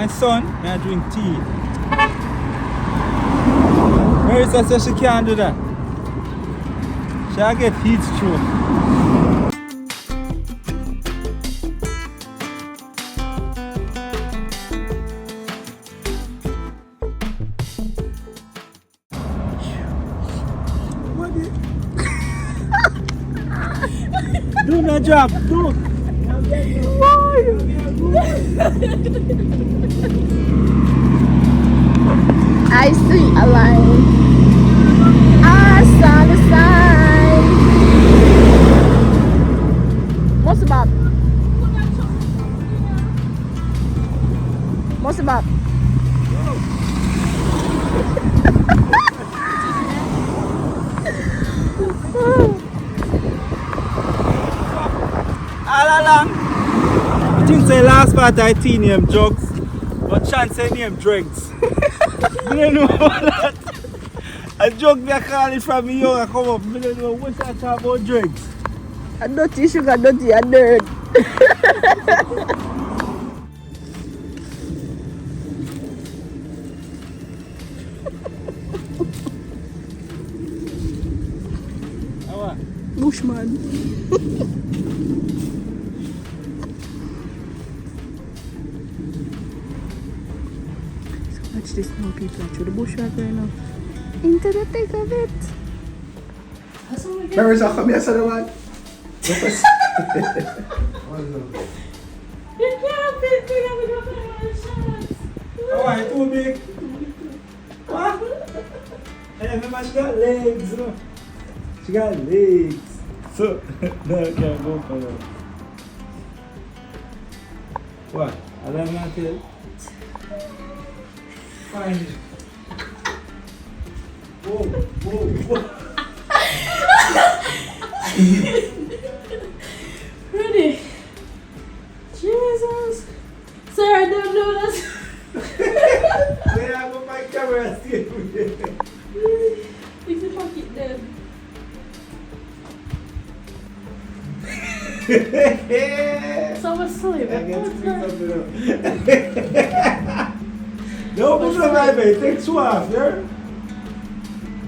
my son, I drink tea. Marissa says she can't do that. She'll get heat stroke. Do not drop, do. I see a line. I saw the sign. What's about? What's about? All along. I think the last part I tea name drugs, but chance I name drugs. I don't know about that. A joke me I call it from me young I come up. I don't know what I talk about drugs. A dirty sugar, dirty, a dirt. Bushman. So watch this now, people. Through the bush right there now. Into the thick of it. Marissa, come here, son, man. You can't fit me up with your shots. Oh, too big. What? Hey, remember she got legs, you know. She got legs. So, no, I can't go for that. What? I don't know tell. Find it. Whoa, whoa, whoa. Ready? Jesus. Sir, I don't know that. Where I got my camera still? If you pocket them. Someone sleep. I get to pick something up. No, push the right way. Take two off, yeah?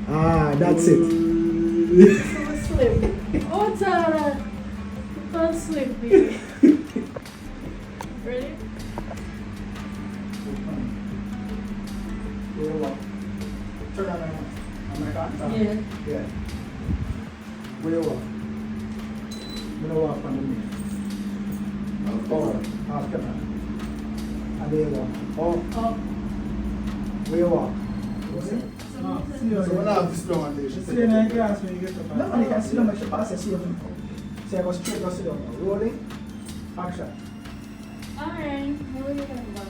Ah, that's it. Someone sleep. Oh, Tara. Don't sleep, baby. Ready? Turn around. Am I got? Yeah. Yeah. Where you walk? I'm gonna walk on the knee. Forward. Half camera. And there you walk. Oh. Oh. Where you walk? So when I have this long day, she see in the glass when you get up. no, you can sit down, make sure pass the see you. See, I go straight, go sit down. Rolling. Action. Alright. What are you talking about?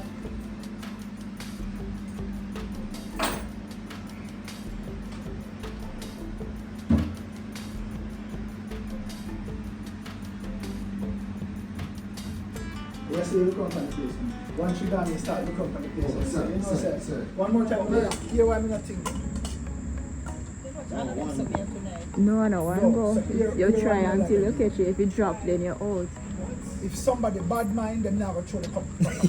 Yes, you look up on the place. Once you done, you start look up on the place. Oh, sir, You know, sir, sir. sir. One more time. Here, why me not think? No, no, one No, go. so here- You here try one until you like catch it. If you drop, then you're out. If somebody bad mind, them now go throw the cup.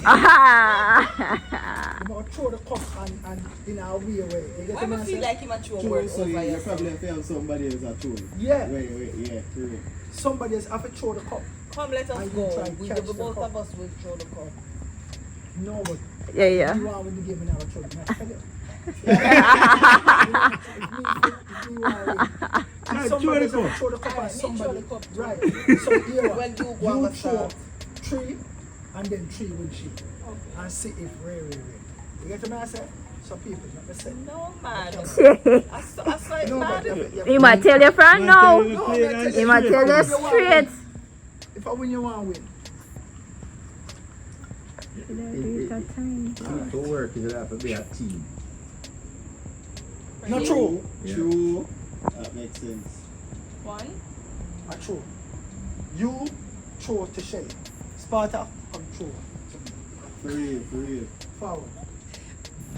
Aha! They go throw the cup and in our way. You get I what I'm feel saying? like him a throw So work you over probably yourself. found somebody else at all. Yeah. Wait, yeah, true. Somebody else have to throw the cup. Come, let us I go. will try We catch the the both cup. of us will throw the cup. No, but Yeah, yeah. you want with the game and never throw the cup. Somebody throw the cup. throw the cup Alright, at me somebody. throw the cup too. Right. So here, Well, you go and you go throw start. 3 and then 3 with she. And see if rare. You get what I say? So people, not the same. No, man. I saw it, No, man. but You might tell your friend no. No, man, tell You might tell you straight. if I win, you want to win. To work, you have to be a team. Not true. True. That makes sense. One. Not true. You throw to Shelly. Sparta, come throw. For real. Forward.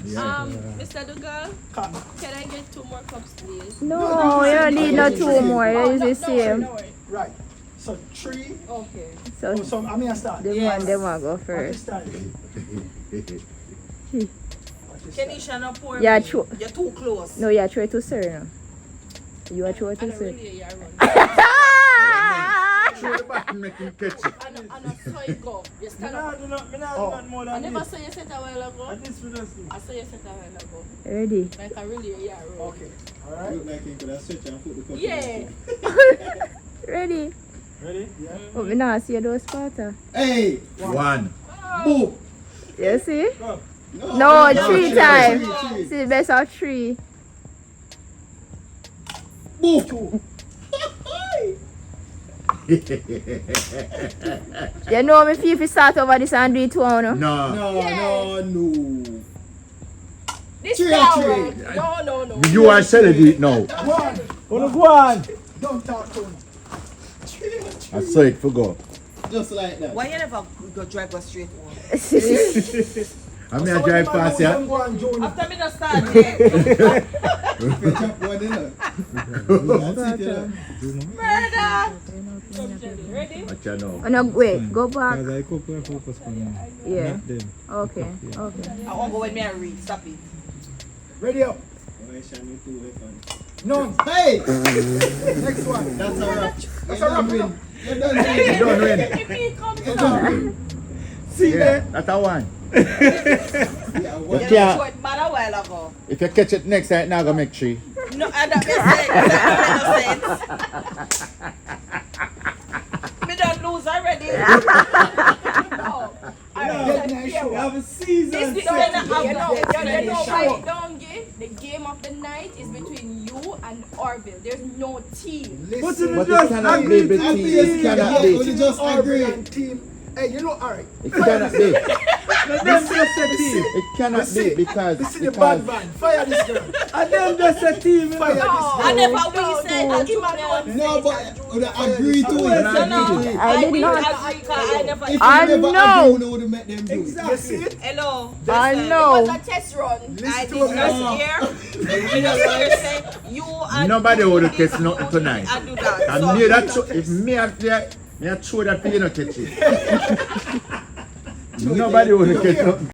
Mr. Dugal, Come. can I get 2 more cups, please? No, you don't need no 2 more. You use the same. Don't worry. Right. So 3. Okay. So Oh, so I mean I start. them Yes. one, them one go What you first. start? What you start? Kenisha, no pour Yeah, me. true. You're too close. No, you are try to sir now. You are try to And sir. really, you're run. Throw the back and make him catch it. And I saw it go. You Me stand nah up. do not Oh. more I than never this. saw you set a while ago. And this we just do. I saw you set a while ago. Ready? Like a really, yeah, roll. Okay. Alright. Look like he could have stretched and put the cup Yeah. in. Ready? Ready? Yeah. Oh, me nah see those Sparta. Hey! One. Boom! You see? Go. No, 3 times. Three. See, best of 3. Boom! 2. You know me feel if you start over this and do it 2 now. No. Yeah. No. This Three, can't three. work. No. You are Shelly do it now. 1. Wanna go on? Don't talk to me. I saw it for go. Just like that. Why you never go drive us straight home? I mean I drive past ya. After me just start there. Fetch up one in there. That's it, yeah. Murder! Ready? Watch ya now. Oh, no, wait, go back. I could focus on Yeah. them. Okay. I won't go with me and read. Stop it. Ready up. Why shall we do it on? None. Hey! Next one. That's a wrap. That's a wrap. win. You done You win. don't win. If he comes You up, done win. See Yeah, there? that's a one. Yeah, you what? Yeah. know, show it mad a while ago. If you catch it next time, now go make 3. No, and that makes sense. That makes sense. Me don't lose already. No. Get nice We show. have a season. This is set. gonna have You know Show. why it don't give? The game of the night is between you and Orville. There's no team. But Listen. you But it just cannot agree be to between- agree. it cannot Yeah, be. but you just agree. And team. Hey, you know, alright. It cannot be. Let them just a team. It cannot be because This is the bad man. Fire this girl. And them just a team. Fire this I girl. never will say that you man. No, but would I agree to it? No, no. I did will not. agree 'cause I never. If you I never know. agree, you would have met them do it. You see it? Hello. I Listen, know. It was a test run. I Listen did to him. not hear. I just hear say you and Nobody you would have did catch nothing do tonight. it, I do that. And So- me that if me have there, me I throw that for you not catch it. Nobody would have catch nothing.